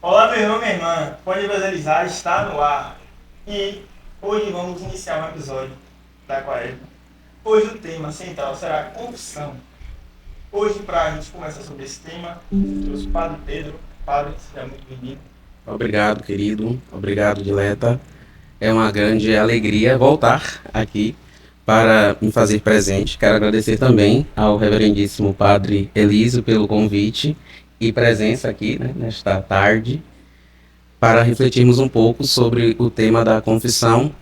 Olá, meu irmão, minha irmã. Pode evangelizar, está no ar. E hoje vamos iniciar um episódio da Quaresma. Hoje o tema central será confissão. Hoje, para a gente conversar sobre esse tema, eu trouxe o Padre Pedro. Padre, seja muito bem-vindo. Obrigado, querido. Obrigado, Dileta. É uma grande alegria voltar aqui para me fazer presente. Quero agradecer também ao reverendíssimo Padre Elísio pelo convite e presença aqui, né, nesta tarde, para refletirmos um pouco sobre o tema da confissão,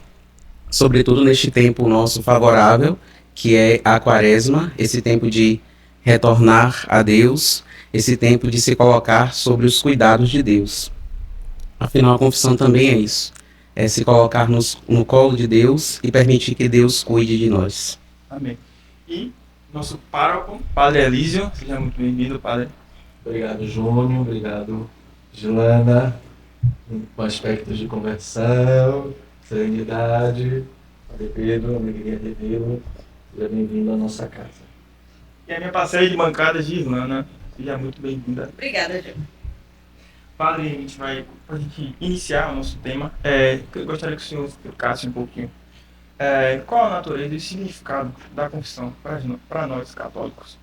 sobretudo neste tempo nosso favorável, que é a Quaresma, esse tempo de retornar a Deus, esse tempo de se colocar sobre os cuidados de Deus. Afinal, a confissão também é isso. É se colocar no colo de Deus e permitir que Deus cuide de nós. Amém. E nosso pároco, Padre Elísio. Seja muito bem-vindo, Padre. Obrigado, Júnior. Obrigado, Gilana. Com aspectos de conversão, serenidade. Padre Pedro, alegria revê-lo. Seja bem-vindo à nossa casa. E a minha parceira de bancada, Gislana. Seja muito bem-vinda. Obrigada, Gil. Padre, a gente vai, para a gente iniciar o nosso tema, eu gostaria que o senhor explicasse um pouquinho qual a natureza e o significado da confissão para nós católicos.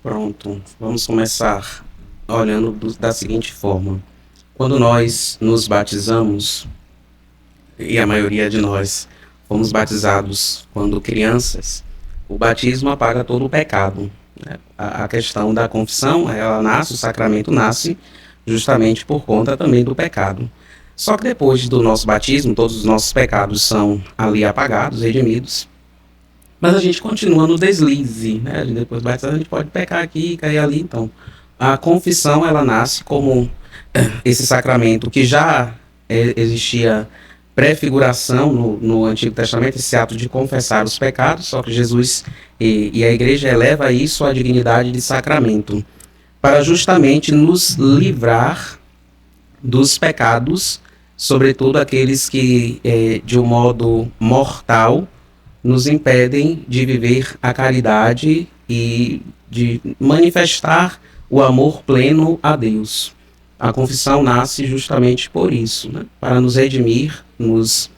Pronto, vamos começar olhando da seguinte forma. Quando nós nos batizamos, e a maioria de nós fomos batizados quando crianças, o batismo apaga todo o pecado. A questão da confissão, o sacramento nasce justamente por conta também do pecado. Só que depois do nosso batismo, todos os nossos pecados são ali apagados, redimidos. Mas a gente continua no deslize, né? Depois do batismo a gente pode pecar aqui e cair ali. Então, a confissão, ela nasce como esse sacramento que já existia prefiguração no Antigo Testamento, esse ato de confessar os pecados, só que Jesus e a Igreja eleva isso à dignidade de sacramento, para justamente nos livrar dos pecados, sobretudo aqueles que, de um modo mortal, nos impedem de viver a caridade e de manifestar o amor pleno a Deus. A confissão nasce justamente por isso, né? Para nos redimir, nos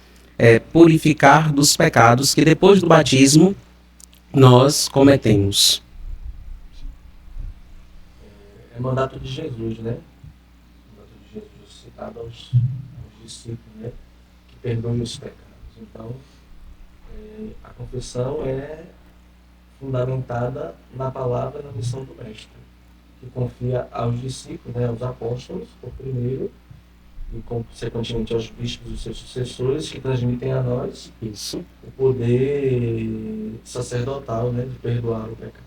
purificar dos pecados que depois do batismo nós cometemos. É mandato de Jesus, né? Mandato de Jesus citado aos discípulos, né? Que perdoem os pecados. Então, a confissão é fundamentada na palavra, na missão do Mestre, que confia aos discípulos, né? Aos apóstolos, por primeiro, e consequentemente aos bispos e seus sucessores, que transmitem a nós Isso. o poder sacerdotal, né? De perdoar o pecado.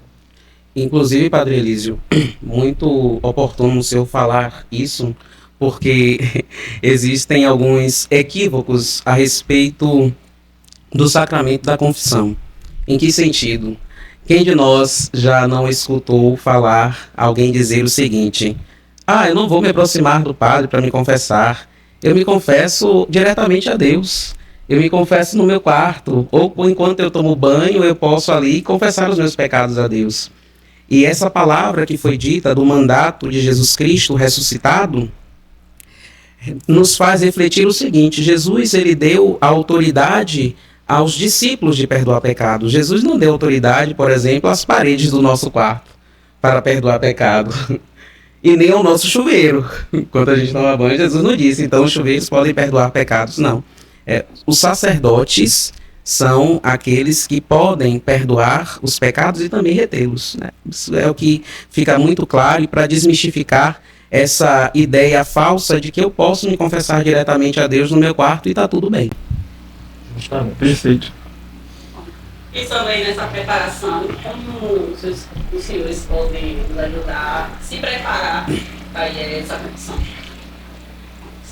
Inclusive, Padre Elísio, muito oportuno o senhor falar isso, porque existem alguns equívocos a respeito do sacramento da confissão. Em que sentido? Quem de nós já não escutou falar alguém dizer o seguinte: eu não vou me aproximar do padre para me confessar, eu me confesso diretamente a Deus. Eu me confesso no meu quarto, ou enquanto eu tomo banho, eu posso ali confessar os meus pecados a Deus. E essa palavra que foi dita do mandato de Jesus Cristo ressuscitado nos faz refletir o seguinte: Jesus, ele deu a autoridade aos discípulos de perdoar pecados. Jesus não deu autoridade, por exemplo, às paredes do nosso quarto para perdoar pecado. E nem ao nosso chuveiro. Quando a gente toma banho, Jesus não disse, então os chuveiros podem perdoar pecados. Não. Os sacerdotes são aqueles que podem perdoar os pecados e também retê-los, né? Isso é o que fica muito claro, e para desmistificar essa ideia falsa de que eu posso me confessar diretamente a Deus no meu quarto e está tudo bem. Justamente. Perfeito. Pensando aí nessa preparação, como os senhores podem nos ajudar a se preparar para essa confissão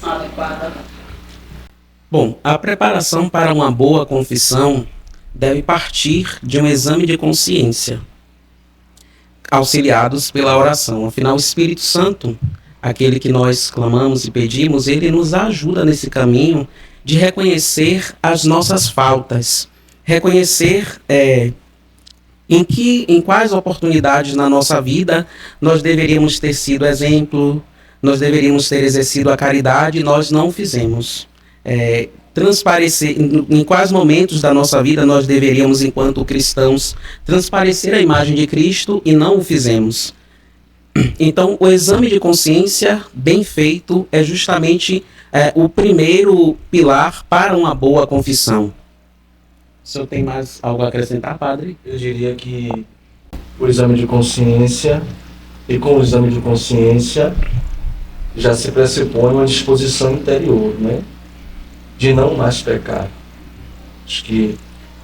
adequada? Bom, a preparação para uma boa confissão deve partir de um exame de consciência, auxiliados pela oração. Afinal, o Espírito Santo, aquele que nós clamamos e pedimos, ele nos ajuda nesse caminho de reconhecer as nossas faltas, reconhecer em quais oportunidades na nossa vida nós deveríamos ter sido exemplo, nós deveríamos ter exercido a caridade e nós não fizemos. Transparecer, em quais momentos da nossa vida nós deveríamos, enquanto cristãos, transparecer a imagem de Cristo e não o fizemos. Então, o exame de consciência bem feito é justamente o primeiro pilar para uma boa confissão. O senhor tem mais algo a acrescentar, padre? Eu diria que o exame de consciência, e com o exame de consciência já se pressupõe uma disposição interior, né? De não mais pecar.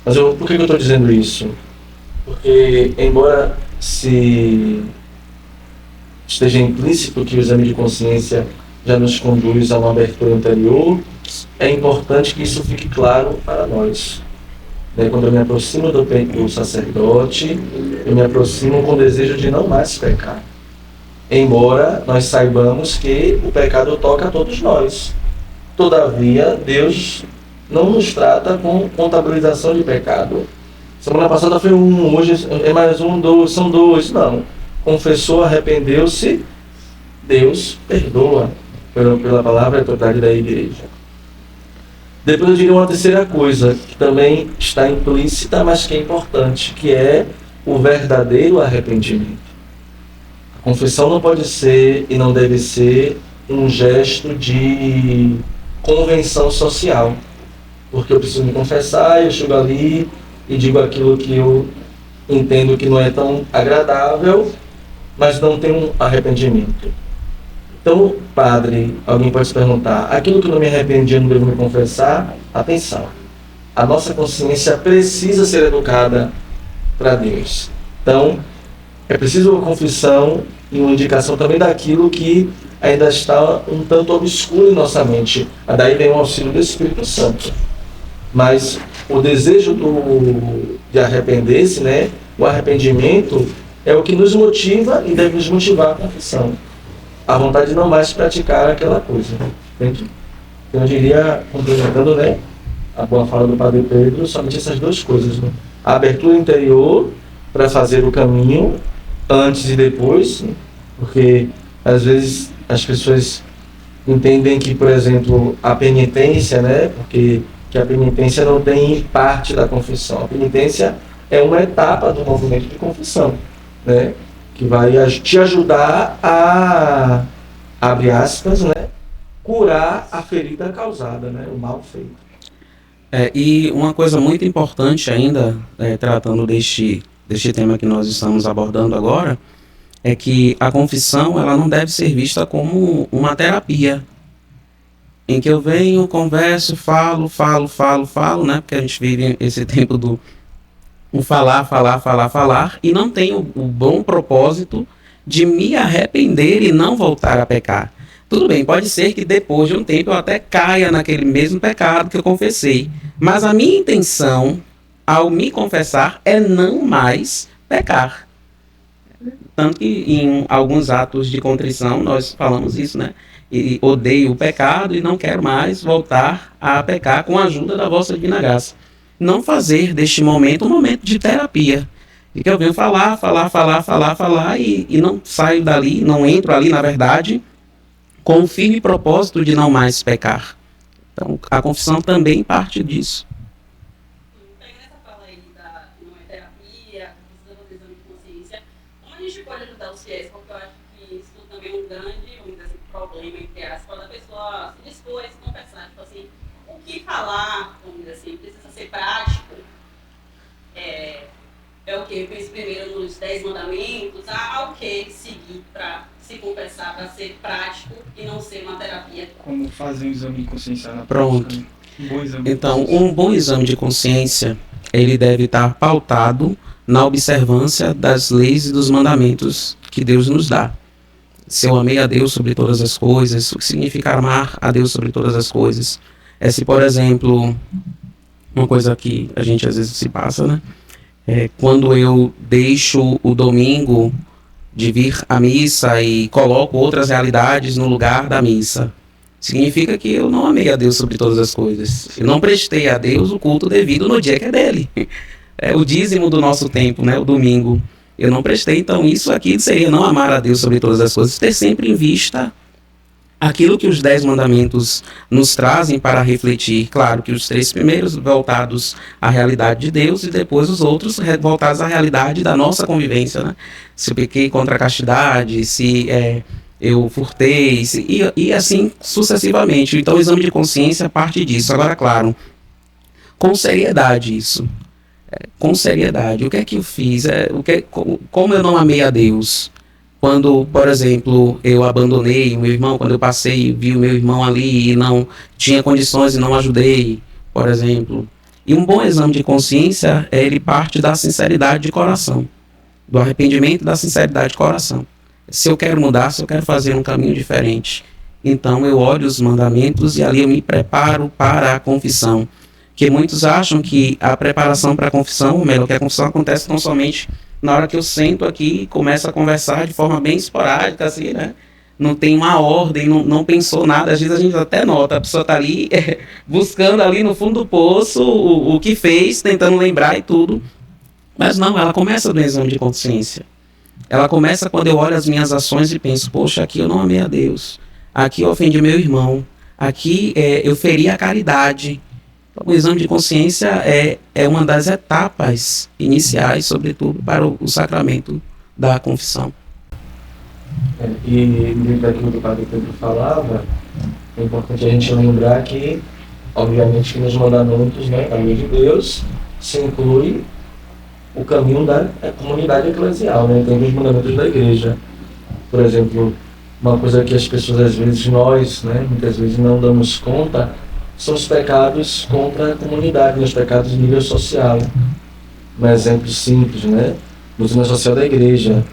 Mas por que eu estou dizendo isso? Porque, embora se esteja implícito que o exame de consciência já nos conduz a uma abertura interior, é importante que isso fique claro para nós. Quando eu me aproximo do sacerdote, eu me aproximo com o desejo de não mais pecar. Embora nós saibamos que o pecado toca a todos nós. Todavia, Deus não nos trata com contabilização de pecado. Semana passada foi um, hoje é mais um, são dois. Não. Confessou, arrependeu-se, Deus perdoa pela palavra e autoridade da igreja. Depois eu diria uma terceira coisa, que também está implícita, mas que é importante, que é o verdadeiro arrependimento. A confissão não pode ser e não deve ser um gesto de convenção social, porque eu preciso me confessar, eu chego ali e digo aquilo que eu entendo que não é tão agradável, mas não tem um arrependimento. Então, padre, alguém pode se perguntar, aquilo que eu não me arrependi, eu não devo me confessar? Atenção, a nossa consciência precisa ser educada para Deus. Então, é preciso uma confissão e uma indicação também daquilo que ainda está um tanto obscuro em nossa mente. Daí vem o auxílio do Espírito Santo. Mas o desejo de arrepender-se, né, o arrependimento, é o que nos motiva e deve nos motivar a confissão. A vontade de não mais praticar aquela coisa. Entende? Então eu diria, complementando, né, a boa fala do Padre Pedro, somente essas duas coisas. Né? A abertura interior para fazer o caminho antes e depois, né? Porque às vezes as pessoas entendem que, por exemplo, a penitência, né, porque que a penitência não tem parte da confissão. A penitência é uma etapa do movimento de confissão, né, que vai te ajudar a, abre aspas, né, curar a ferida causada, né, o mal feito. E uma coisa muito importante ainda, tratando deste tema que nós estamos abordando agora, é que a confissão ela não deve ser vista como uma terapia, em que eu venho, converso, falo, né, porque a gente vive esse tempo do falar, e não tenho o bom propósito de me arrepender e não voltar a pecar. Tudo bem, pode ser que depois de um tempo eu até caia naquele mesmo pecado que eu confessei, mas a minha intenção, ao me confessar, é não mais pecar. Tanto que em alguns atos de contrição nós falamos isso, né? E odeio o pecado e não quero mais voltar a pecar com a ajuda da vossa divina graça. Não fazer deste momento um momento de terapia. E que eu venho falar e não saio dali, não entro ali, na verdade, com o firme propósito de não mais pecar. Então, a confissão também parte disso. Pegando essa fala aí da não é terapia, precisa fazer exame de consciência, como a gente pode ajudar os fiéis? Porque eu acho que isso também é um grande problema, entre aspas, da pessoa se dispor a se confessar. Tipo assim, o que falar, vamos dizer assim, precisa ser prático. É o que? Eu penso primeiro nos 10 mandamentos, há o que seguir para se confessar, para ser prático e não ser uma terapia. Como fazer um exame de consciência na Pronto. prática, né? Um bom exame de Então, consciência. um bom exame de consciência, ele deve estar pautado na observância das leis e dos mandamentos que Deus nos dá. Se eu amei a Deus sobre todas as coisas, o que significa amar a Deus sobre todas as coisas? Se, por exemplo, uma coisa que a gente às vezes se passa, né? Quando eu deixo o domingo de vir à missa e coloco outras realidades no lugar da missa, significa que eu não amei a Deus sobre todas as coisas. Eu não prestei a Deus o culto devido no dia que é dele. É o dízimo do nosso tempo, né? O domingo. Eu não prestei, então isso aqui seria não amar a Deus sobre todas as coisas, ter sempre em vista aquilo que os 10 mandamentos nos trazem para refletir. Claro que os 3 primeiros voltados à realidade de Deus e depois os outros voltados à realidade da nossa convivência, né? Se eu pequei contra a castidade, se eu furtei, e assim sucessivamente. Então o exame de consciência parte disso. Agora, claro, com seriedade isso. Com seriedade. O que é que eu fiz? Como eu não amei a Deus? Quando, por exemplo, eu abandonei o meu irmão, quando eu passei e vi o meu irmão ali e não tinha condições e não ajudei, por exemplo. E um bom exame de consciência, ele parte da sinceridade de coração, do arrependimento e da sinceridade de coração. Se eu quero mudar, se eu quero fazer um caminho diferente, então eu olho os mandamentos e ali eu me preparo para a confissão. Porque muitos acham que a preparação para a confissão, ou melhor, que a confissão acontece tão somente na hora que eu sento aqui e começo a conversar de forma bem esporádica, assim, né? Não tem uma ordem, não pensou nada. Às vezes a gente até nota, a pessoa está ali buscando ali no fundo do poço o que fez, tentando lembrar e tudo. Mas não, ela começa do exame de consciência. Ela começa quando eu olho as minhas ações e penso, poxa, aqui eu não amei a Deus. Aqui eu ofendi meu irmão. Aqui eu feri a caridade. O exame de consciência é uma das etapas iniciais, sobretudo, para o sacramento da confissão. E dentro daquilo que o Padre Pedro falava, é importante a gente lembrar que, obviamente, que nos mandamentos, né, a lei de Deus se inclui o caminho da comunidade eclesial, né? Tem os mandamentos da igreja. Por exemplo, uma coisa que as pessoas, às vezes, nós, né, muitas vezes não damos conta, são os pecados contra a comunidade, os pecados de nível social. Um exemplo simples, né? No nível social da igreja,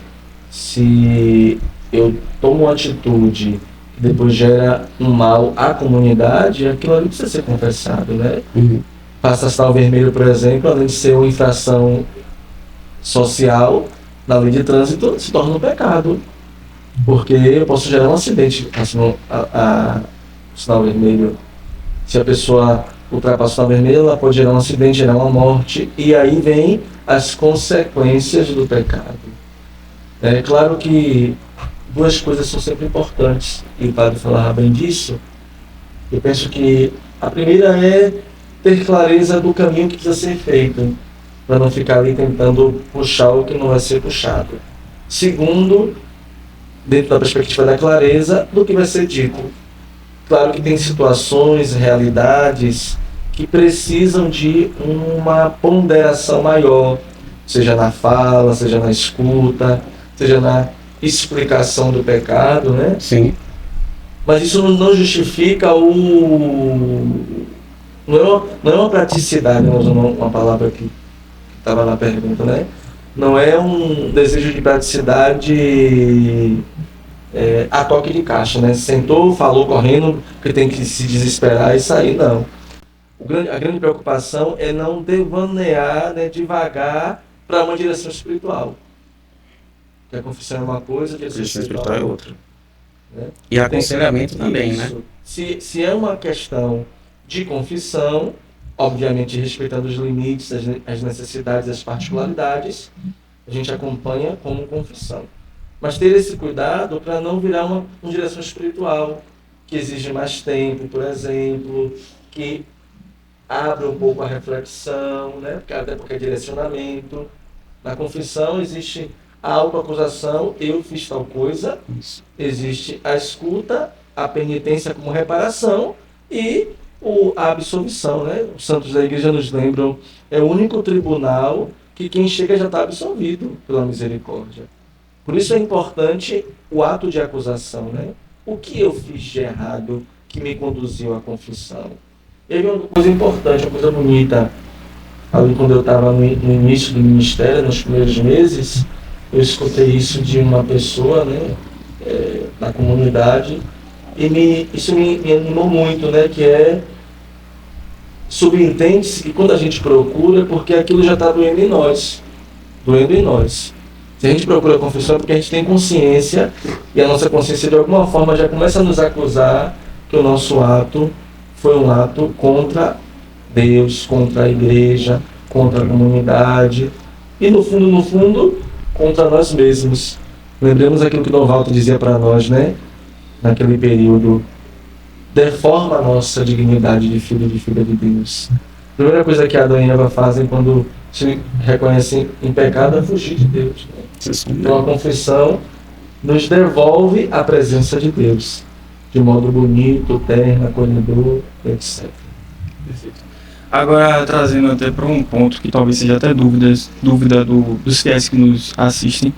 se eu tomo uma atitude que depois gera um mal à comunidade, aquilo ali precisa ser confessado, né? Passar sinal vermelho, por exemplo, além de ser uma infração social, na lei de trânsito, se torna um pecado. Porque eu posso gerar um acidente passando o sinal vermelho. Se a pessoa ultrapassa o sinal vermelho, ela pode gerar um acidente, gerar uma morte, e aí vem as consequências do pecado. É claro que duas coisas são sempre importantes, e o Padre falava bem disso. Eu penso que a primeira é ter clareza do caminho que precisa ser feito, para não ficar ali tentando puxar o que não vai ser puxado. Segundo, dentro da perspectiva da clareza, do que vai ser dito. Claro que tem situações, realidades que precisam de uma ponderação maior, seja na fala, seja na escuta, seja na explicação do pecado, né? Sim. Mas isso não justifica não é uma praticidade, nós usamos uma palavra que estava na pergunta, né? Não é um desejo de praticidade a toque de caixa, né? Sentou, falou correndo, que tem que se desesperar e sair, não. A grande preocupação é não devanear, né, devagar para uma direção espiritual. Que a confissão é uma coisa, a direção espiritual é outra. Né? E aconselhamento também, isso, né? Se é uma questão de confissão, obviamente respeitando os limites, as necessidades, as particularidades, a gente acompanha como confissão. Mas ter esse cuidado para não virar uma direção espiritual, que exige mais tempo, por exemplo, que abre um pouco a reflexão, né? Até porque é direcionamento. Na confissão existe a autoacusação, eu fiz tal coisa, existe a escuta, a penitência como reparação e a absolvição, né? Os santos da igreja nos lembram, é o único tribunal que quem chega já está absolvido pela misericórdia. Por isso é importante o ato de acusação, né? O que eu fiz de errado que me conduziu à confissão? E aí uma coisa importante, uma coisa bonita, ali quando eu estava no início do ministério, nos primeiros meses, eu escutei isso de uma pessoa, né, na comunidade, e isso me animou muito, né, que subentende-se que quando a gente procura, porque aquilo já está doendo em nós. Se a gente procura a confissão é porque a gente tem consciência, e a nossa consciência de alguma forma já começa a nos acusar que o nosso ato foi um ato contra Deus, contra a igreja, contra a comunidade, e no fundo, contra nós mesmos. Lembremos aquilo que Dom Walter dizia para nós, né? naquele período, deforma a nossa dignidade de filho e de filha de Deus. A primeira coisa que Adão e Eva fazem quando se reconhecem em pecado é fugir de Deus, né? Então a confissão nos devolve a presença de Deus, de modo bonito, terno, acolhedor, etc. Perfeito. Agora, trazendo até para um ponto que talvez seja até dúvida dos fiéis que nos assistem,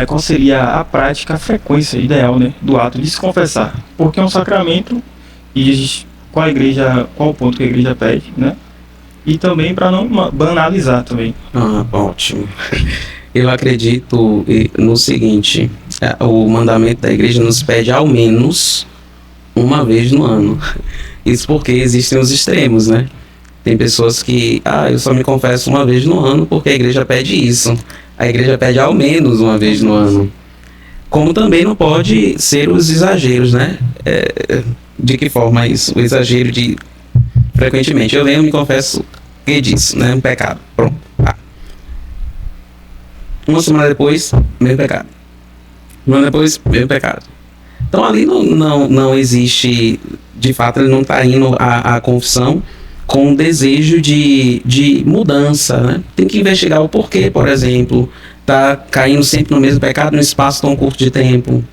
qual seria a prática, a frequência ideal, né, do ato de se confessar? Porque é um sacramento e qual o ponto que a igreja pede, né? E também para não banalizar também. Ótimo. Eu acredito no seguinte, o mandamento da igreja nos pede ao menos uma vez no ano. Isso porque existem os extremos, né? Tem pessoas que, eu só me confesso uma vez no ano porque a igreja pede isso. A igreja pede ao menos uma vez no ano. Como também não pode ser os exageros, né? De que forma isso? O exagero de frequentemente. Eu venho me confesso que disso, né? Um pecado. Pronto. Uma semana depois, mesmo pecado. Uma semana depois, mesmo pecado. Então ali não existe, de fato, ele não está indo à confissão com um desejo de mudança, né? Tem que investigar o porquê, por exemplo, tá caindo sempre no mesmo pecado num espaço tão curto de tempo.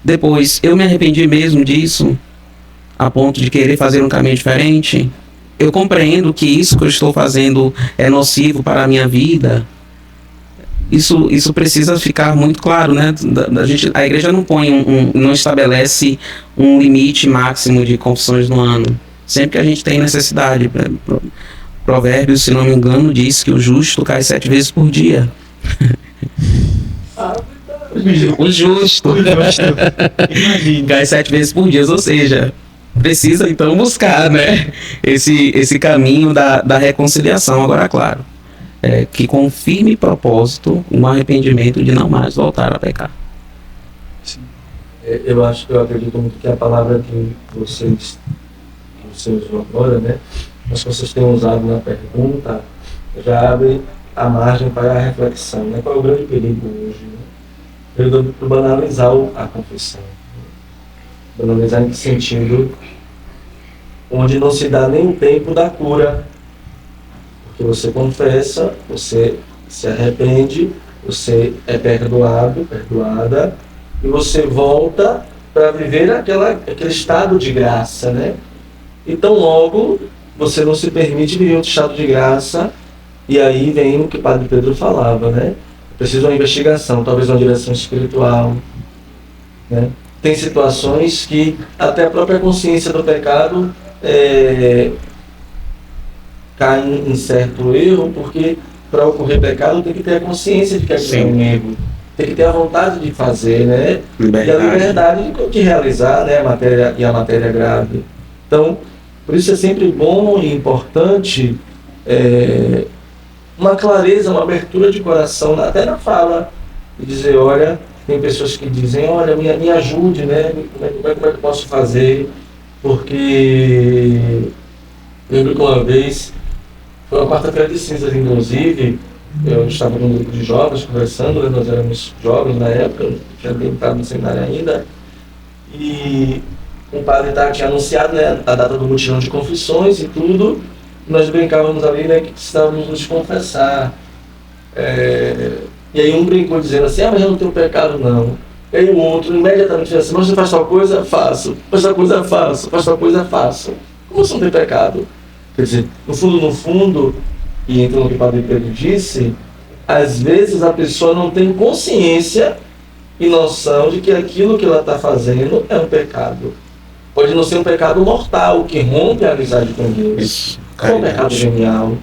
Depois, eu me arrependi mesmo disso, a ponto de querer fazer um caminho diferente. Eu compreendo que isso que eu estou fazendo é nocivo para a minha vida. Isso precisa ficar muito claro, né? A igreja não não estabelece um limite máximo de confissões no ano. Sempre que a gente tem necessidade. Provérbios, se não me engano, diz que o justo cai 7 vezes por dia. O justo cai 7 vezes por dia, ou seja, precisa então buscar, né, esse caminho da reconciliação. Agora, claro, que com firme propósito, um arrependimento de não mais voltar a pecar. Eu acredito muito que a palavra que você usou agora, né, mas que vocês têm usado na pergunta, já abre a margem para a reflexão, né? Qual é o grande perigo hoje, né? O perigo de banalizar a confissão. Banalizar em que sentido? Onde não se dá nem o tempo da cura. Porque você confessa, você se arrepende, você é perdoada, e você volta para viver aquele estado de graça, né? Então logo você não se permite viver outro estado de graça, e aí vem o que o Padre Pedro falava, né? Precisa uma investigação, talvez uma direção espiritual, né? Tem situações que até a própria consciência do pecado cai em certo erro, porque para ocorrer pecado tem que ter a consciência de que aquilo é um erro, tem que ter a vontade de fazer, né? E a liberdade de realizar, né? a matéria grave. Então, por isso é sempre bom e importante uma clareza, uma abertura de coração, até na fala, e dizer, olha, tem pessoas que dizem, olha, me ajude, né? Como é que eu posso fazer? Porque lembro que uma vez, foi uma quarta-feira de cinzas, inclusive, eu estava num grupo de jovens conversando, né? Nós éramos jovens na época, não tinha nem entrado no seminário ainda, e o padre tinha anunciado, né, a data do mutirão de confissões e tudo. Nós brincávamos ali, né, que precisávamos nos confessar. E aí um brincou dizendo assim, mas eu não tenho pecado não. E aí o outro imediatamente disse assim, mas você faz tal coisa? Faço. Faz tal coisa? Faço. Faz tal coisa? Faço. Como você não tem pecado? Quer dizer, no fundo, e entra no que o Padre Pedro disse, às vezes a pessoa não tem consciência e noção de que aquilo que ela está fazendo é um pecado. Pode não ser um pecado mortal, que rompe a amizade com Deus. Isso. É um pecado genial,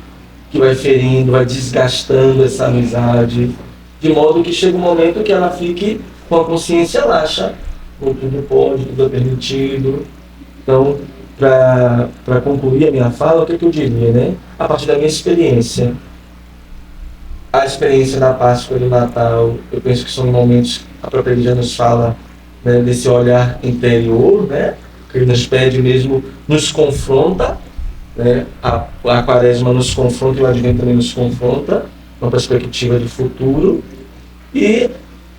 que vai ferindo, vai desgastando essa amizade, de modo que chega um momento que ela fique com a consciência laxa, ou tudo pode, tudo é permitido. Então, para concluir a minha fala, o que eu diria, né? A partir da minha experiência, a experiência da Páscoa e do Natal, eu penso que são momentos, a própria Igreja nos fala, né, desse olhar interior, né? Que ele nos pede mesmo, nos confronta, né? A Quaresma nos confronta e o Advento também nos confronta, uma perspectiva de futuro, e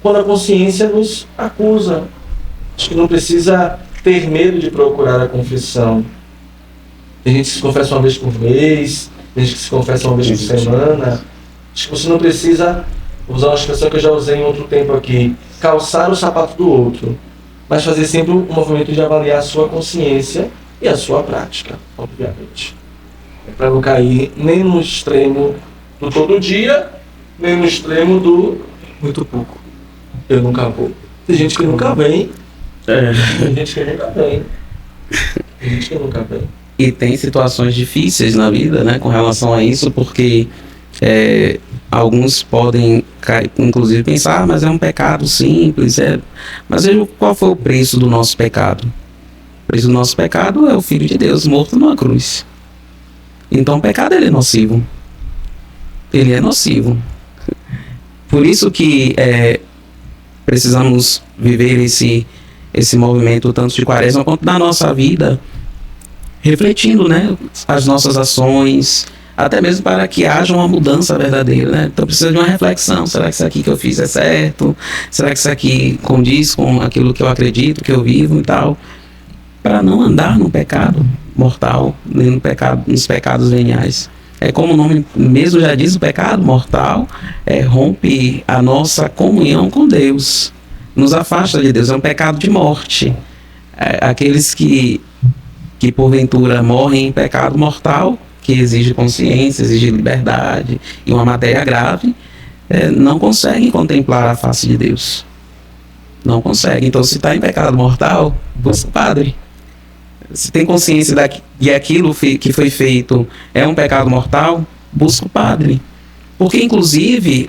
quando a consciência nos acusa, Acho que não precisa ter medo de procurar a confissão. Tem gente que se confessa uma vez por mês, tem gente que se confessa uma vez por semana. Acho que você não precisa, vou usar uma expressão que eu já usei em outro tempo aqui, calçar o sapato do outro, mas fazer sempre um movimento de avaliar a sua consciência e a sua prática, obviamente. É para não cair nem no extremo do todo dia, nem no extremo do muito pouco. Eu nunca vou. Tem gente que nunca vem. Tem gente que nunca vem. Tem gente que nunca vem. E tem situações difíceis na vida, né, com relação a isso, porque alguns podem, inclusive, pensar, mas é um pecado simples. Mas veja qual foi o preço do nosso pecado. O preço do nosso pecado é o Filho de Deus morto numa cruz. Então o pecado ele é nocivo. Ele é nocivo. Por isso que precisamos viver esse movimento tanto de Quaresma quanto da nossa vida, refletindo, né, as nossas ações, até mesmo para que haja uma mudança verdadeira, né? Então precisa de uma reflexão. Será que isso aqui que eu fiz é certo? Será que isso aqui condiz com aquilo que eu acredito, que eu vivo e tal? Para não andar no pecado mortal, nem nos pecados veniais. É como o nome mesmo já diz, o pecado mortal rompe a nossa comunhão com Deus, nos afasta de Deus, é um pecado de morte. Aqueles que porventura morrem em pecado mortal, que exige consciência, exige liberdade e uma matéria grave, não conseguem contemplar a face de Deus. Não conseguem. Então, se está em pecado mortal, busca o padre. Se tem consciência de aquilo que foi feito é um pecado mortal, busca o padre. Porque, inclusive,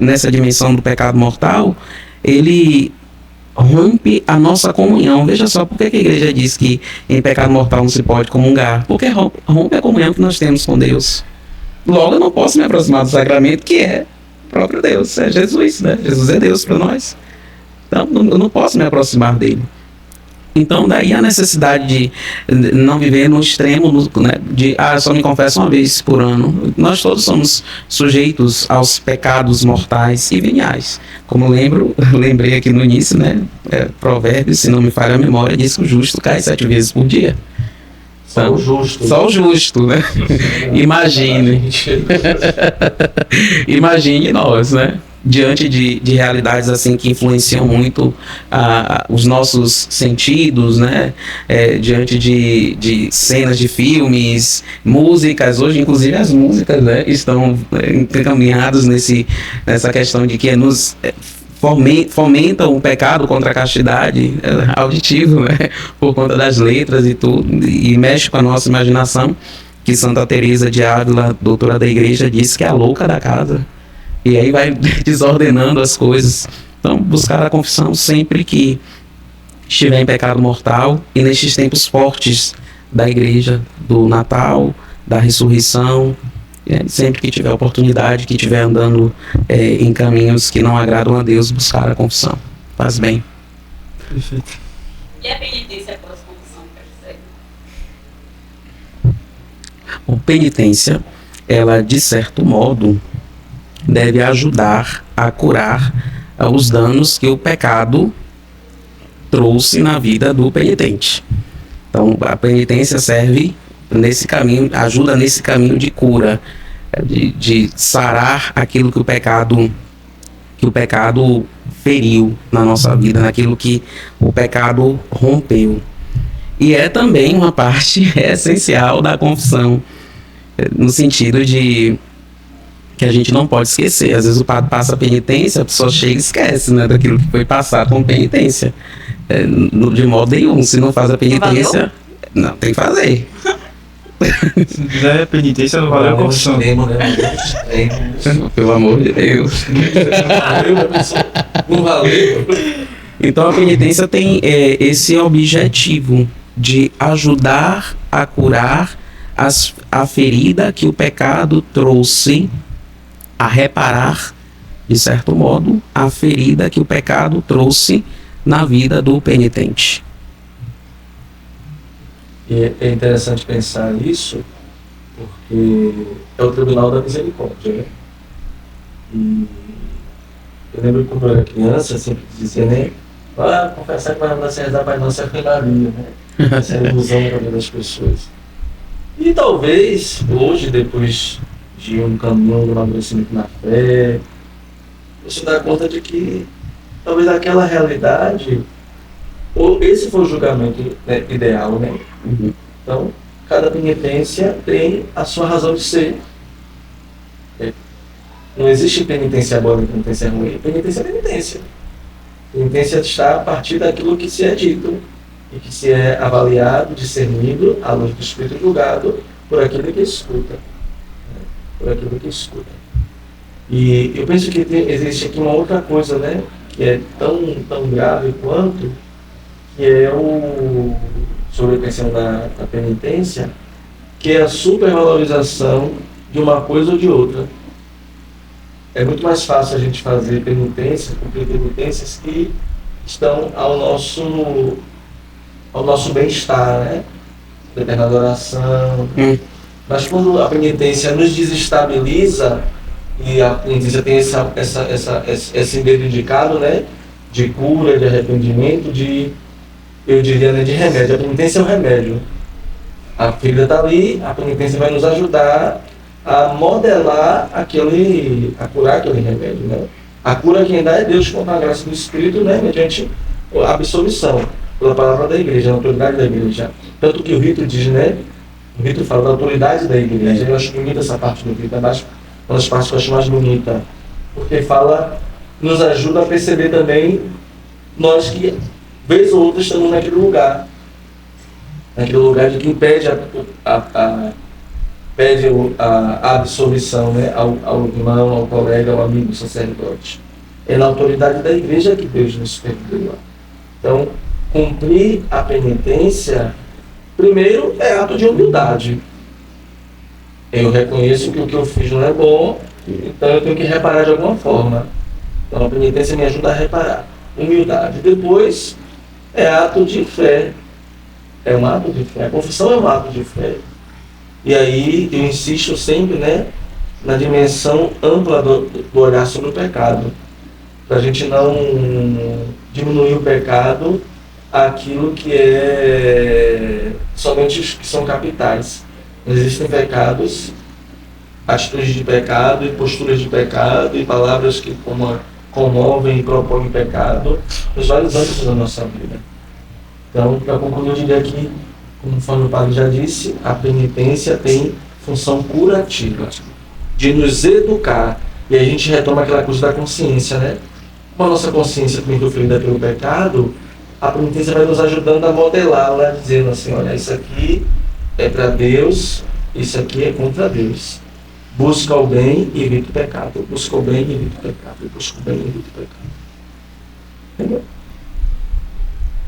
nessa dimensão do pecado mortal, ele rompe a nossa comunhão. Veja só, por que a igreja diz que em pecado mortal não se pode comungar? Porque rompe a comunhão que nós temos com Deus. Logo, eu não posso me aproximar do sacramento que é o próprio Deus, é Jesus, né? Jesus é Deus para nós. Então, eu não posso me aproximar dele. Então, daí a necessidade de não viver no extremo, né, de só me confesso uma vez por ano. Nós todos somos sujeitos aos pecados mortais e veniais. Como lembrei aqui no início, né, Provérbios, se não me falha a memória, diz que o justo cai 7 vezes por dia. Só o justo. Só o justo, né? Imagine. Imagine nós, né? Diante de realidades assim que influenciam muito os nossos sentidos, né? Diante de cenas de filmes, músicas, hoje inclusive as músicas, né, estão encaminhadas nessa questão de que nos fomentam o pecado contra a castidade auditivo, né? Por conta das letras e tudo, e mexe com a nossa imaginação, que Santa Teresa de Ávila, doutora da igreja, disse que é a louca da casa. E aí vai desordenando as coisas. Então, buscar a confissão sempre que estiver em pecado mortal e nestes tempos fortes da igreja, do Natal, da ressurreição, sempre que tiver oportunidade, que estiver andando em caminhos que não agradam a Deus, buscar a confissão. Faz bem. Perfeito. E a penitência após a confissão que persegue? Bom, penitência, ela de certo modo deve ajudar a curar os danos que o pecado trouxe na vida do penitente. Então, a penitência serve nesse caminho, ajuda nesse caminho de cura, de sarar aquilo que o pecado feriu na nossa vida, naquilo que o pecado rompeu. E é também uma parte essencial da confissão, no sentido de que a gente não pode esquecer. Às vezes o padre passa a penitência, a pessoa chega e esquece, né, daquilo que foi passado com penitência. De modo nenhum, se não faz a penitência, não, tem que fazer. Se não fizer penitência, não valeu a confissão. Pelo amor de Deus. Não valeu. Então a penitência tem esse objetivo de ajudar a curar a ferida que o pecado trouxe, a reparar, de certo modo, a ferida que o pecado trouxe na vida do penitente. E é interessante pensar nisso, porque é o Tribunal da Misericórdia, né? E eu lembro que quando eu era criança, eu sempre dizia, né? Confessar que vai mandar se rezar para nossa Maria, né? Essa ilusão na vida das pessoas. E talvez, hoje, depois de um caminho de amadurecimento na fé, você dá conta de que talvez aquela realidade, ou esse foi o julgamento, né, ideal, né? Então, cada penitência tem a sua razão de ser. Não existe penitência boa e penitência ruim. Penitência é penitência. Penitência está a partir daquilo que se é dito e que se é avaliado, discernido, à luz do Espírito, julgado por aquilo que escuta. Por aquilo que escuta. E eu penso que existe aqui uma outra coisa, né, que é tão grave quanto, que é sobre a questão da penitência, que é a supervalorização de uma coisa ou de outra. É muito mais fácil a gente fazer penitência, cumprir penitências que estão ao nosso bem-estar, né? Determinada oração. Mas quando a penitência nos desestabiliza, e a penitência tem esse dedo indicado, né? De cura, de arrependimento, eu diria, né, de remédio. A penitência é um remédio. A ferida está ali, a penitência vai nos ajudar a modelar a curar aquele remédio, né? A cura quem dá é Deus com a graça do Espírito, né? Mediante a absolvição, pela palavra da igreja, a autoridade da igreja. Tanto que o rito diz, né? O rito fala da autoridade da igreja. Eu acho bonita essa parte do rito, é uma das partes que eu acho mais bonita, porque nos ajuda a perceber também nós que, vez ou outra, estamos naquele lugar de quem pede a absolvição, né, ao irmão, ao colega, ao amigo, ao sacerdote. É na autoridade da igreja que Deus nos perdoa. Então, cumprir a penitência, primeiro, é ato de humildade. Eu reconheço que o que eu fiz não é bom, então eu tenho que reparar de alguma forma. Então, a penitência me ajuda a reparar. Humildade. Depois, é ato de fé. É um ato de fé. A confissão é um ato de fé. E aí eu insisto sempre, né, na dimensão ampla do olhar sobre o pecado. Para a gente não diminuir o pecado àquilo que é somente os que são capitais. Existem pecados, atitudes de pecado e posturas de pecado e palavras que comovem e propõem pecado nos vários âmbitos da nossa vida. Então, para concluir, eu diria que, conforme o padre já disse, a penitência tem função curativa, de nos educar. E a gente retoma aquela coisa da consciência, né? Como a nossa consciência também foi ferida pelo pecado, a penitência vai nos ajudando a modelá-la, dizendo assim, olha, isso aqui é para Deus, isso aqui é contra Deus. Busca o bem e evita o pecado. Busca o bem e evita o pecado. Busca o bem e evita o pecado. Entendeu?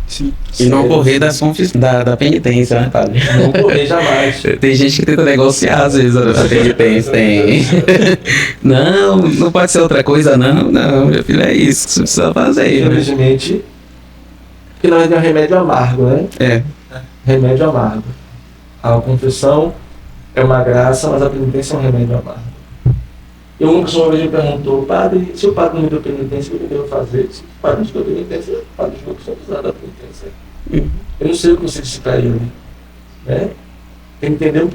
Sim. E não correr da penitência, né, padre? Não correr jamais. Tem gente que tenta negociar, às vezes, a penitência. Tem. Não pode ser outra coisa, não, meu filho, é isso que você precisa fazer. Infelizmente, porque na verdade é um remédio amargo, né? É. Remédio amargo. A confissão é uma graça, mas a penitência é um remédio amargo. E uma pessoa uma vez me perguntou, padre, se o padre não me deu penitência, o que eu devo fazer? Se o padre não me deu penitência, o padre não precisa precisar da penitência. Eu não sei o que você disse para ele, né? Tem que entender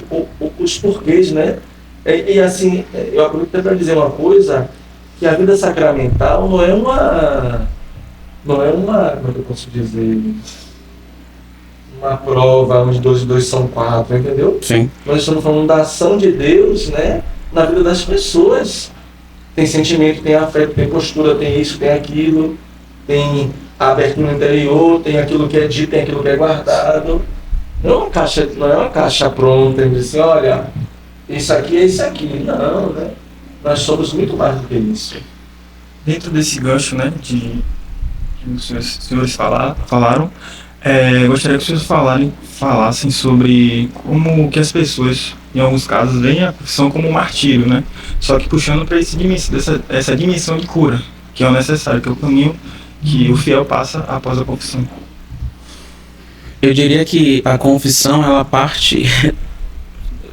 os porquês, né? E assim, eu acredito até para dizer uma coisa, que a vida sacramental não é uma, como é que eu posso dizer, uma prova onde 2 e 2 são 4, entendeu? Sim. Nós estamos falando da ação de Deus, né, na vida das pessoas. Tem sentimento, tem afeto, tem postura, tem isso, tem aquilo, tem a abertura interior, tem aquilo que é dito, tem aquilo que é guardado. Não é uma caixa pronta, e assim, olha, isso aqui é isso aqui. Não, né? Nós somos muito mais do que isso. Dentro desse gancho, né, que os senhores falaram, gostaria que os senhores falassem sobre como que as pessoas, em alguns casos, veem a confissão como um martírio, né? Só que puxando para essa dimensão de cura, que é o necessário, que é o caminho que o fiel passa após a confissão. Eu diria que a confissão, ela parte...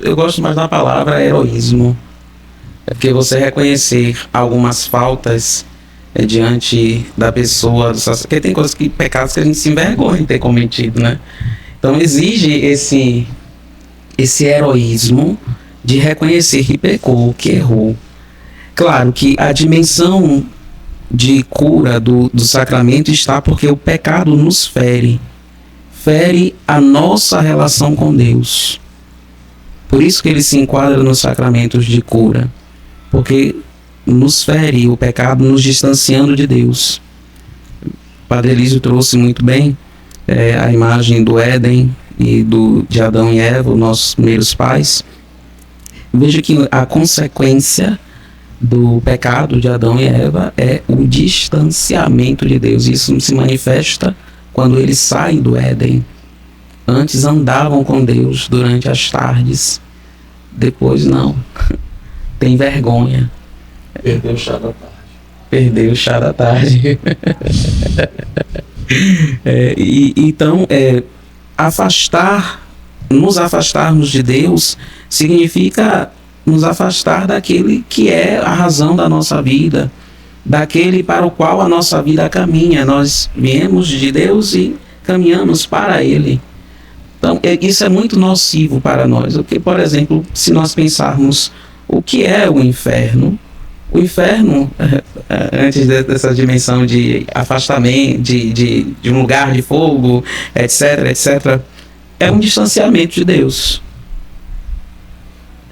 Eu gosto mais da palavra heroísmo. É porque você reconhecer algumas faltas diante da pessoa, porque tem pecados que a gente se envergonha de ter cometido, né? Então exige esse heroísmo de reconhecer que pecou, que errou. Claro que a dimensão de cura do sacramento está porque o pecado nos fere a nossa relação com Deus. Por isso que ele se enquadra nos sacramentos de cura, porque nos fere o pecado, nos distanciando de Deus. O Padre Elísio trouxe muito bem a imagem do Éden e de Adão e Eva, os nossos primeiros pais. Veja que a consequência do pecado de Adão e Eva é o distanciamento de Deus. Isso se manifesta quando eles saem do Éden. Antes andavam com Deus durante as tardes, depois não. Tem vergonha. Perdeu o chá da tarde. Perdeu o chá da tarde. Então, nos afastarmos de Deus significa nos afastar daquele que é a razão da nossa vida, daquele para o qual a nossa vida caminha. Nós viemos de Deus e caminhamos para Ele. Então, isso é muito nocivo para nós, porque, por exemplo, se nós pensarmos o que é o inferno, antes dessa dimensão de afastamento, de um lugar de fogo, etc., é um distanciamento de Deus.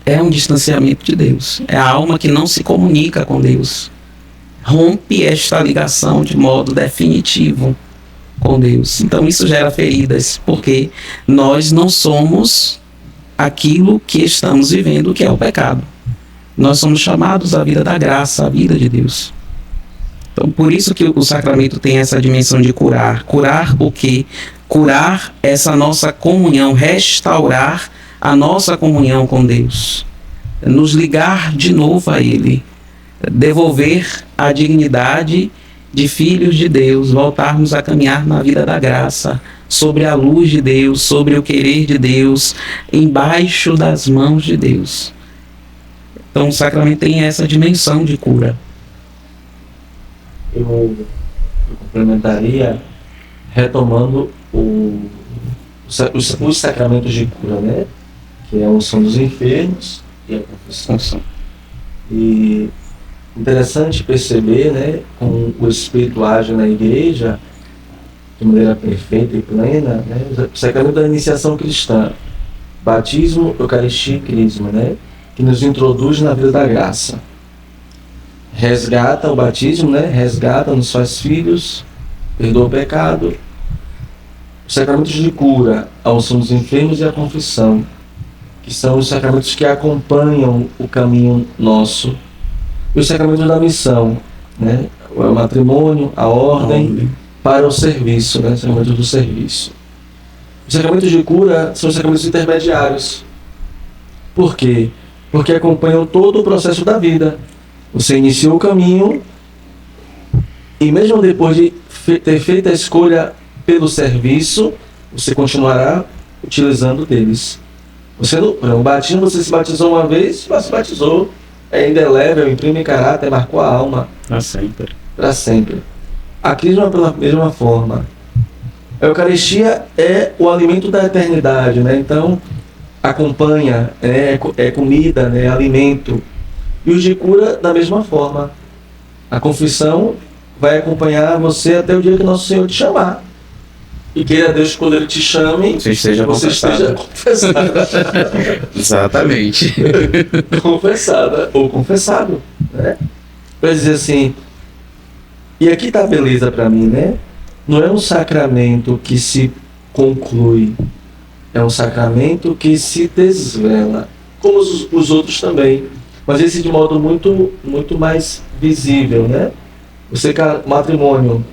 É um distanciamento de Deus. É a alma que não se comunica com Deus. Rompe esta ligação de modo definitivo com Deus. Então isso gera feridas, porque nós não somos aquilo que estamos vivendo, que é o pecado. Nós somos chamados à vida da graça, à vida de Deus. Então por isso que o sacramento tem essa dimensão de curar. Curar o quê? Curar essa nossa comunhão, restaurar a nossa comunhão com Deus, nos ligar de novo a Ele, devolver a dignidade de filhos de Deus, voltarmos a caminhar na vida da graça, sobre a luz de Deus, sobre o querer de Deus, embaixo das mãos de Deus. Então o sacramento tem essa dimensão de cura. Eu complementaria retomando os sacramentos de cura, né? Que é a unção dos enfermos e a confissão. E interessante perceber, né, como o Espírito age na igreja de maneira perfeita e plena, né, o sacramento da iniciação cristã, batismo, eucaristia e crisma, né, que nos introduz na vida da graça. Resgata o batismo, né, resgata, nos faz filhos, perdoa o pecado. Os sacramentos de cura, a unção dos enfermos e a confissão, que são os sacramentos que acompanham o caminho nosso. E os sacramentos da missão, né? O matrimônio, a ordem, para o serviço, né? Os sacramentos do serviço. Os sacramentos de cura são os sacramentos intermediários. Por quê? Porque acompanham todo o processo da vida. Você iniciou o caminho e mesmo depois de ter feito a escolha pelo serviço, você continuará utilizando deles. O batismo, você se batizou uma vez, mas se batizou. É indelével, imprime caráter, marcou a alma. Para sempre. Para sempre. A crisma pela mesma forma. A Eucaristia é o alimento da eternidade, né? Então, acompanha, é comida, né? É alimento. E os de cura da mesma forma. A confissão vai acompanhar você até o dia que Nosso Senhor te chamar. E queira Deus que quando Ele te chame, você esteja confessada. Exatamente. Confessada ou confessado, né? Para dizer assim, e aqui está a beleza para mim, né? Não é um sacramento que se conclui, é um sacramento que se desvela, como os outros também, mas esse de modo muito, muito mais visível, né? Você, matrimônio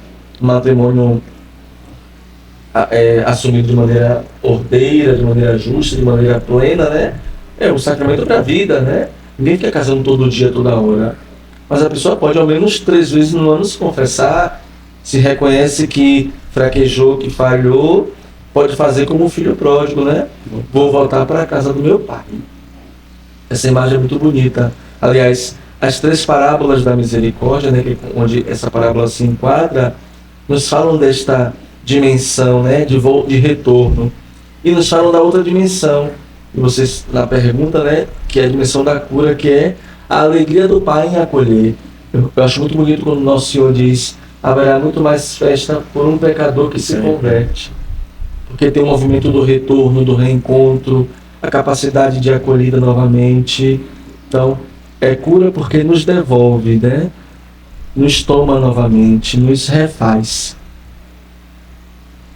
assumido de maneira ordeira, de maneira justa, de maneira plena, né? É um sacramento para a vida, né? Ninguém fica casando todo dia, toda hora. Mas a pessoa pode ao menos 3 vezes no ano se confessar, se reconhece que fraquejou, que falhou, pode fazer como um filho pródigo, né? Vou voltar para a casa do meu pai. Essa imagem é muito bonita. Aliás, as 3 parábolas da misericórdia, né, onde essa parábola se enquadra, nos falam desta dimensão, né, de retorno. E nos falam da outra dimensão, e vocês na pergunta, né, que é a dimensão da cura, que é a alegria do Pai em acolher. Eu acho muito bonito quando o Nosso Senhor diz: haverá muito mais festa por um pecador que se converte. Porque tem o movimento do retorno, do reencontro, a capacidade de acolhida novamente. Então, é cura porque nos devolve, né? Nos toma novamente, nos refaz.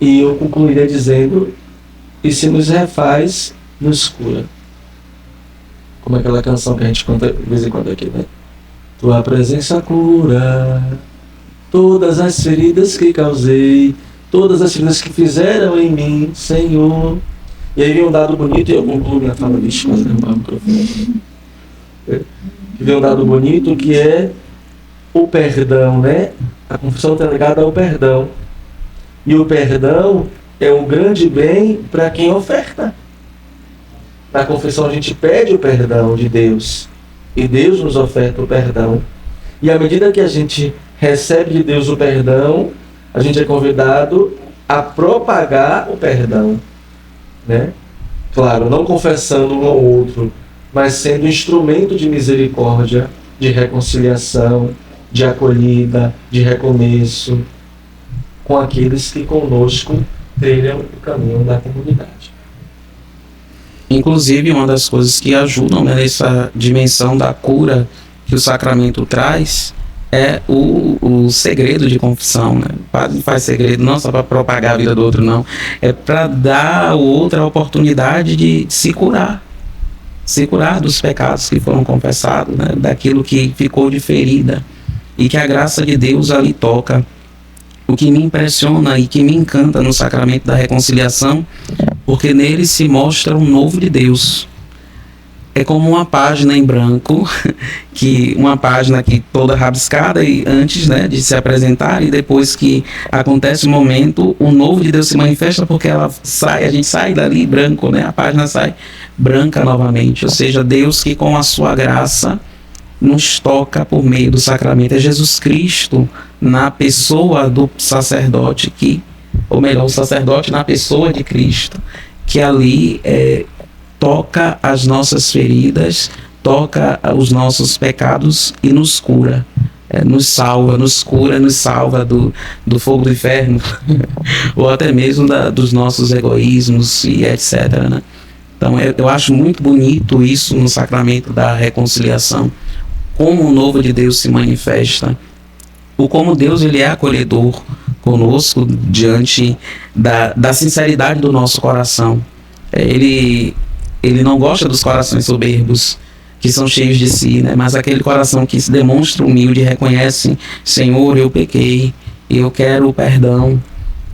E eu concluiria dizendo: e se nos refaz, nos cura. Como aquela canção que a gente canta de vez em quando aqui, né? Tua presença cura todas as feridas que causei, todas as feridas que fizeram em mim, Senhor. E aí vem um dado bonito, e eu concluo minha fala, bicho, mas derrubar o microfone. Vem um dado bonito que é o perdão, né? A confissão está ligada ao perdão. E o perdão é um grande bem para quem oferta. Na confissão a gente pede o perdão de Deus. E Deus nos oferta o perdão. E à medida que a gente recebe de Deus o perdão, a gente é convidado a propagar o perdão, né? Claro, não confessando um ao outro, mas sendo instrumento de misericórdia, de reconciliação, de acolhida, de recomeço, com aqueles que conosco trilham o caminho da comunidade. Inclusive, uma das coisas que ajudam, né, nessa dimensão da cura que o sacramento traz é o segredo de confissão, né? O padre não faz segredo não só para propagar a vida do outro, não. É para dar ao outro a oportunidade de se curar dos pecados que foram confessados, né? Daquilo que ficou de ferida. E que a graça de Deus ali toca. O que me impressiona e que me encanta no sacramento da reconciliação, porque nele se mostra um novo de Deus. É como uma página em branco, uma página que toda rabiscada e antes, né, de se apresentar, e depois que acontece o momento, o novo de Deus se manifesta, porque a gente sai dali branco, né, a página sai branca novamente. Ou seja, Deus que com a sua graça nos toca por meio do sacramento. É Jesus Cristo na pessoa do sacerdote ou melhor, o sacerdote na pessoa de Cristo, que ali toca as nossas feridas, toca os nossos pecados e nos cura, nos salva, nos cura, nos salva do fogo do inferno, ou até mesmo dos nossos egoísmos e etc., né? Então eu acho muito bonito isso no sacramento da reconciliação, como o novo de Deus se manifesta, o como Deus ele é acolhedor conosco diante da sinceridade do nosso coração. Ele não gosta dos corações soberbos, que são cheios de si, né? Mas aquele coração que se demonstra humilde e reconhece: Senhor, eu pequei, eu quero o perdão,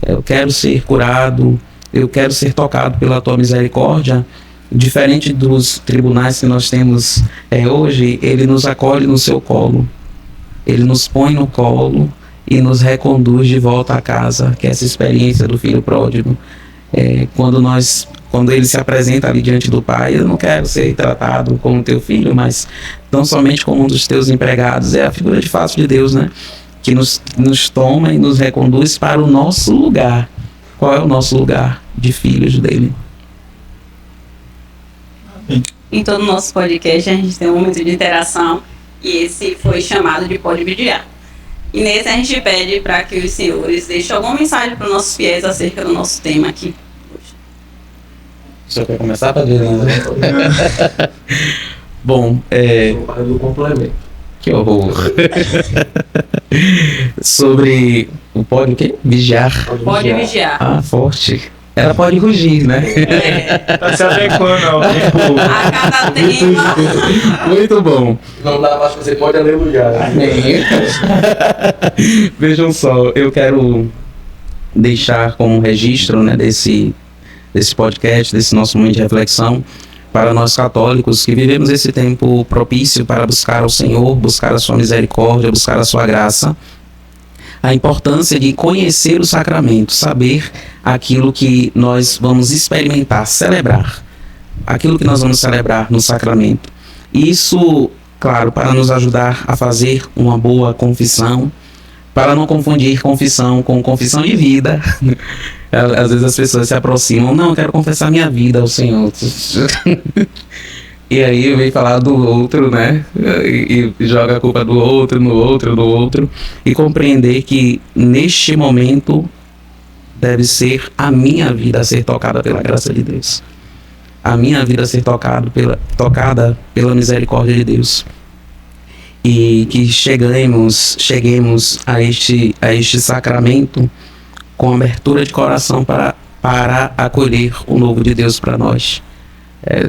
eu quero ser curado, eu quero ser tocado pela tua misericórdia. Diferente dos tribunais que nós temos hoje, ele nos acolhe no seu colo, ele nos põe no colo e nos reconduz de volta a casa, que é essa experiência do filho pródigo. Quando ele se apresenta ali diante do Pai: eu não quero ser tratado como teu filho, mas tão somente como um dos teus empregados. É a figura de fato de Deus, né? Que nos toma e nos reconduz para o nosso lugar. Qual é o nosso lugar? De filhos dele. Em todo o nosso podcast a gente tem um momento de interação, e esse foi chamado de Pode Vigiar. E nesse a gente pede para que os senhores deixem alguma mensagem para os nossos fiéis acerca do nosso tema aqui. O senhor quer começar, Padre? Bom, do complemento. Que horror. Sobre o pode o quê? Vigiar. Pode vigiar. Ah, forte. Ela pode rugir, né? Tá se adequando ao tempo. A cada tema. Muito bom. Não dá mais, você pode aleluiar. Vejam só, eu quero deixar como registro, né, desse podcast, desse nosso momento de reflexão, para nós católicos que vivemos esse tempo propício para buscar ao Senhor, buscar a sua misericórdia, buscar a sua graça, a importância de conhecer o sacramento, saber aquilo que nós vamos experimentar, celebrar, aquilo que nós vamos celebrar no sacramento. Isso claro, para nos ajudar a fazer uma boa confissão, para não confundir confissão com confissão de vida. Às vezes as pessoas se aproximam, não, eu quero confessar minha vida ao Senhor. E aí vem falar do outro, né? E joga a culpa do outro, no outro, no outro. E compreender que neste momento deve ser a minha vida a ser tocada pela graça de Deus. A minha vida a ser tocada pela misericórdia de Deus. E que cheguemos a este sacramento com abertura de coração para acolher o novo de Deus para nós.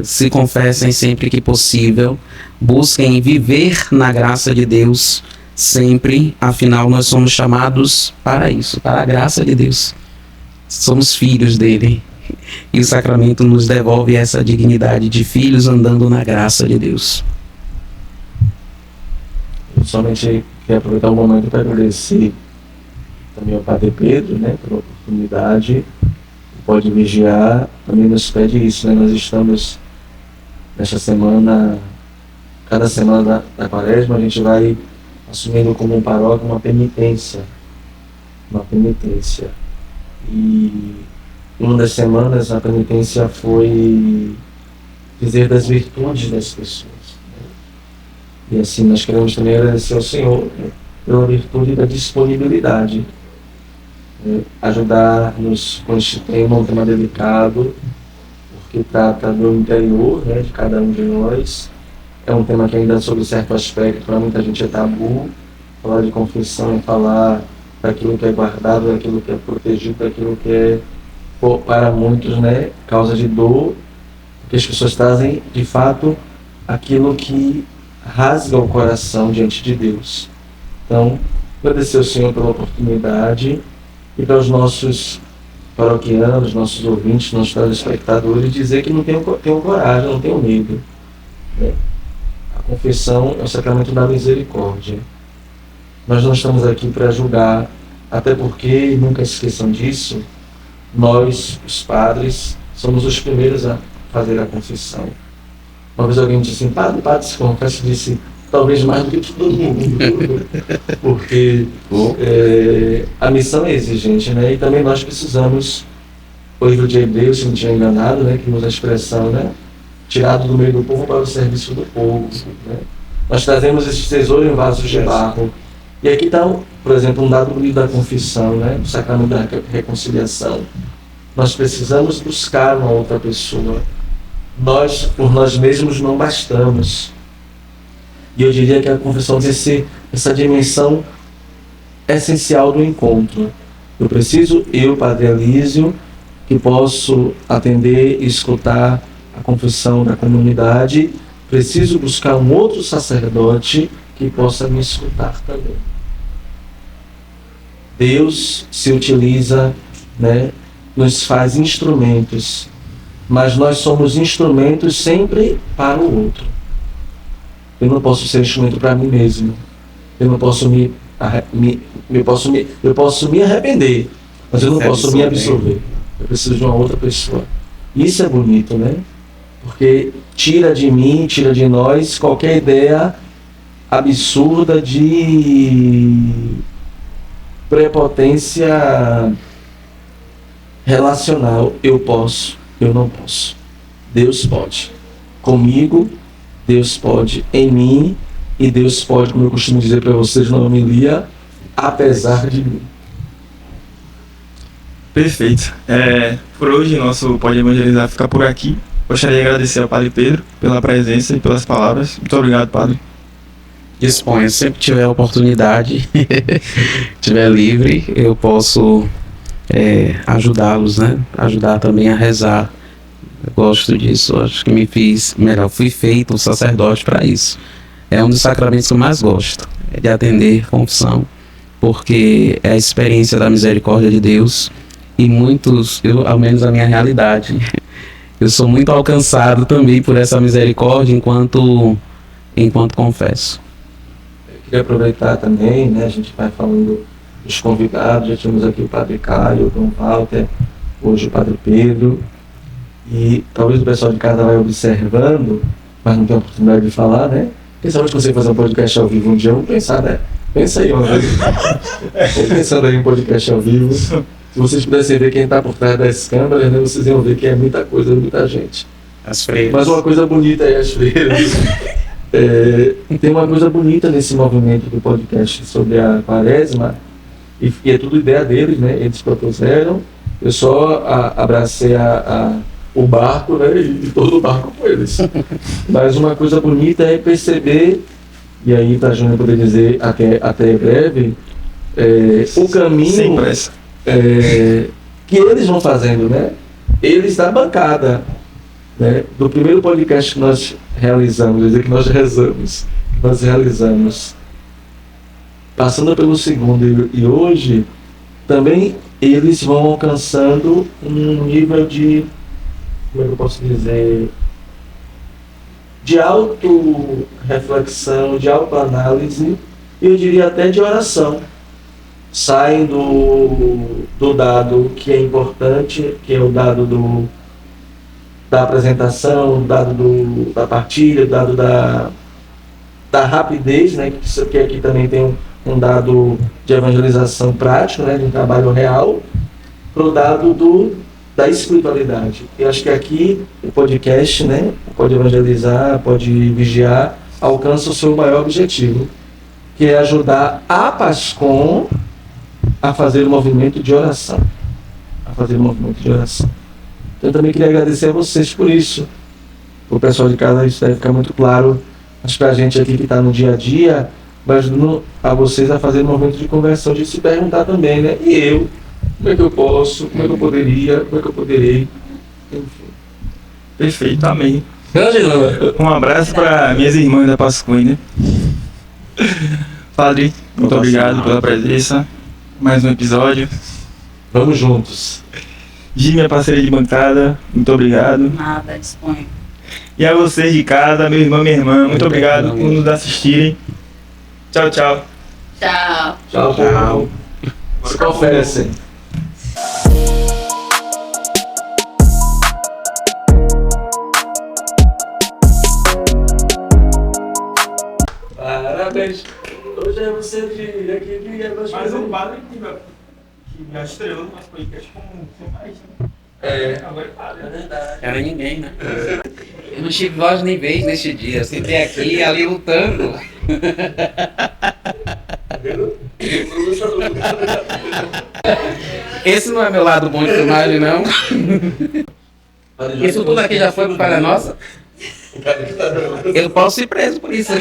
Se confessem sempre que possível, busquem viver na graça de Deus sempre, afinal nós somos chamados para isso, para a graça de Deus. Somos filhos dele e o sacramento nos devolve essa dignidade de filhos andando na graça de Deus. Eu somente quero aproveitar o momento para agradecer também ao Padre Pedro, né, pela oportunidade. Pode Vigiar também nos pede isso, né? Nós estamos nesta semana, cada semana da Quaresma, a gente vai assumindo como um paróquia uma penitência. E uma das semanas a penitência foi dizer das virtudes das pessoas. E assim nós queremos também agradecer ao Senhor, né, pela virtude da disponibilidade. Ajudar-nos com este tema, um tema delicado, porque trata do interior, né, de cada um de nós. É um tema que ainda, sob certo aspecto, para muita gente é tabu. Falar de confissão é falar daquilo que é guardado, daquilo que é protegido, daquilo que é, para muitos, né, causa de dor, porque as pessoas trazem, de fato, aquilo que rasga o coração diante de Deus. Então, agradecer ao Senhor pela oportunidade e para os nossos paroquianos, nossos ouvintes, nossos telespectadores, dizer que não tenham coragem, não tenham medo. A confissão é o sacramento da misericórdia. Nós não estamos aqui para julgar, até porque, nunca esqueçam disso, nós, os padres, somos os primeiros a fazer a confissão. Uma vez alguém disse assim, padre, se confessa, disse, talvez mais do que todo mundo, porque a missão é exigente, né? E também nós precisamos, o livro de Hebreus, se não tinha enganado, né, que usa a expressão, né, tirado do meio do povo para o serviço do povo, né? Nós trazemos esses tesouros em vasos de barro. E aqui está, por exemplo, um dado bonito da confissão, né, do sacramento da reconciliação. Nós precisamos buscar uma outra pessoa. Nós, por nós mesmos, não bastamos. E eu diria que a confissão tem essa dimensão essencial do encontro. Eu preciso, Padre Elísio, que posso atender e escutar a confissão da comunidade, preciso buscar um outro sacerdote que possa me escutar também. Deus se utiliza, né, nos faz instrumentos, mas nós somos instrumentos sempre para o outro. Eu não posso ser instrumento para mim mesmo. Eu não posso eu posso me arrepender, mas eu não posso me absorver. Eu preciso de uma outra pessoa. Isso é bonito, né? Porque tira de mim, tira de nós qualquer ideia absurda de prepotência relacional. Eu posso, eu não posso. Deus pode. Comigo, Deus pode em mim, e Deus pode, como eu costumo dizer para vocês na homilia, apesar de mim. Perfeito. Por hoje, nosso Pode Evangelizar fica por aqui. Gostaria de agradecer ao Padre Pedro pela presença e pelas palavras. Muito obrigado, Padre. Disponha, sempre tiver oportunidade, tiver livre, eu posso ajudá-los, né? Ajudar também a rezar. Eu gosto disso, acho que me fiz melhor. Fui feito um sacerdote para isso. É um dos sacramentos que eu mais gosto, de atender confissão, porque é a experiência da misericórdia de Deus. E muitos, ao menos a minha realidade, eu sou muito alcançado também por essa misericórdia enquanto confesso. Eu queria aproveitar também, né, a gente vai falando dos convidados, já tínhamos aqui o Padre Caio, o Dom Walter, hoje o Padre Pedro, e talvez o pessoal de casa vai observando, mas não tem oportunidade de falar, né? Quem sabe você fazer um podcast ao vivo um dia? Vamos pensar, né? Pensa aí, uma vez. Vamos pensando aí em um podcast ao vivo. Se vocês pudessem ver quem está por trás das câmeras, né, vocês iam ver que é muita coisa, muita gente. As freiras. Mas uma coisa bonita é as freiras. Tem uma coisa bonita nesse movimento do podcast sobre a Quaresma, e é tudo ideia deles, né? Eles propuseram, eu só abracei o barco, né? E todo o barco com eles. Mas uma coisa bonita é perceber, e aí para a Júnior poder dizer até breve, o caminho Sem pressa. que eles vão fazendo, né? Eles da bancada, né? Do primeiro podcast que nós realizamos, quer dizer, que nós rezamos, nós realizamos, passando pelo segundo e hoje, também eles vão alcançando um nível de, como é que eu posso dizer, de auto-reflexão, de autoanálise, e eu diria até de oração. Saem do dado que é importante, que é o dado da apresentação, o dado da partilha, o dado da rapidez, né, que aqui também tem um dado de evangelização prático, né, de um trabalho real, para o dado da espiritualidade. Eu acho que aqui o podcast, né, pode evangelizar, pode vigiar, alcança o seu maior objetivo, que é ajudar a PASCOM a fazer um movimento de oração. Então, eu também queria agradecer a vocês por isso. O pessoal de casa, isso deve ficar muito claro. Acho que a gente aqui que está no dia a dia, vai ajudando a vocês a fazer um movimento de conversão, de se perguntar também, né? E eu? Como é que eu posso? Como é que eu poderia? Como é que eu poderei? Enfim. Perfeito, amém. Angela, Um abraço para minhas irmãs da Pascoe, né? Padre, muito obrigado pela presença. Mais um episódio. vamos juntos. Gi, minha parceira de bancada, muito obrigado. Nada, disponho. E a vocês de casa, meu irmão, minha irmã, muito obrigado por nos assistirem. Tchau, tchau. Tchau. Tchau, tchau. Se confessem. Parabéns. Hoje é você dia que dia das Mas coisas. o padre que já estreou no nosso podcast como jornalista. Agora é padre. É verdade. Era ninguém, né? Eu não tive voz nem vez neste dia. Eu sentei aqui ali lutando. Esse não é meu lado bom de filmagem, não. Isso tudo aqui já foi para Nossa. Eu posso ir preso por isso.